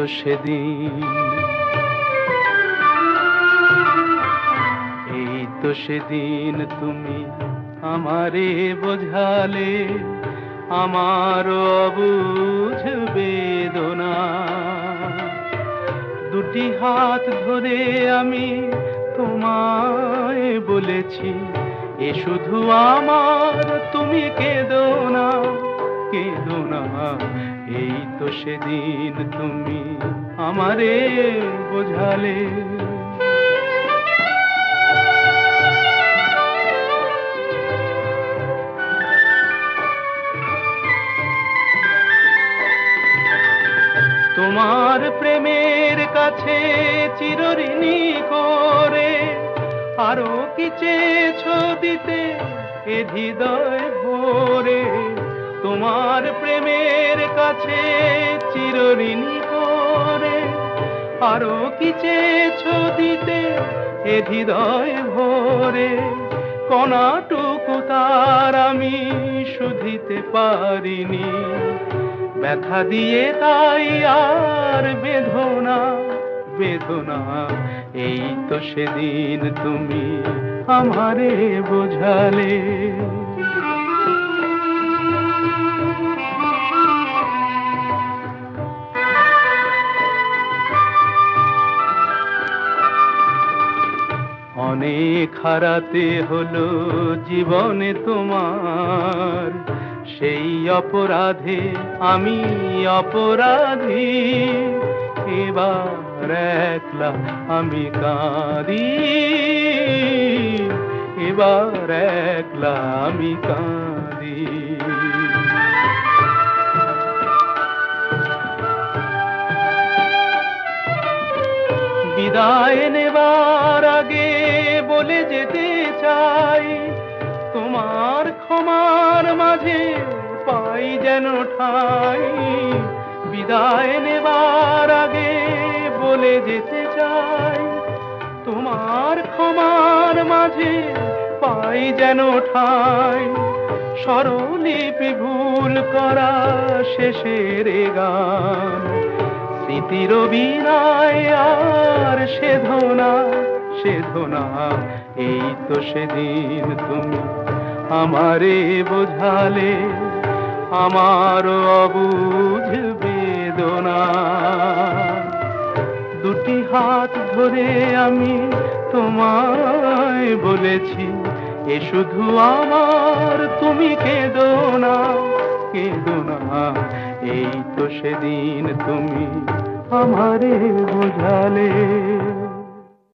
তো সেদিন, এই তো সেদিন তুমি আমারে বোঝালে আমার অবুঝ বেদনা। দুটি হাত ধরে আমি তোমায় বলেছি, এ শুধু আমার, তুমি কেঁদো না, কেঁদো না। এই তো সেদিন তুমি আমারে বোঝালে। তোমার প্রেমের কাছে চিরঋণী করে আরো কি চেয়েছো দিতে এ হৃদয় ভরে। তোমার প্রেমের কাছে চিরঋণী করে আরো কি চেয়েছো দিতে এ হৃদয় ভরে। কণাটুকু তার আমি শুধিতে পারিনি, ব্যথা দিয়ে তাই আর বেদনা, বেদনা। এই তো সেদিন তুমি আমারে বোঝালে। অনেক হারাতে হলো জীবনে তোমার, সেই অপরাধে আমি অপরাধী। এবার একলা আমি কাঁদি, এবার একলা আমি কাঁদি। বিদায় নেবার আগে বলে যেতে চাই, তোমার ক্ষমার মাঝে পাই যেন ঠাই। বিদায় নেবার আগে বলে যেতে চাই, তোমার ক্ষমার মাঝে পাই যেন ঠাই। স্বরলিপি ভুল করা শেষের গান, স্মৃতির বিনায় আর সেধনা, সেধনা। এই তো সেদিন তুমি আমারে বোঝালে আমার অবুঝ বেদনা। দুটি হাত ধরে আমি তোমায় বলেছি, এ শুধু আমার, তুমি কেঁদো না, কেঁদো না। এই তো সেদিন তুমি আমারে বোঝালে।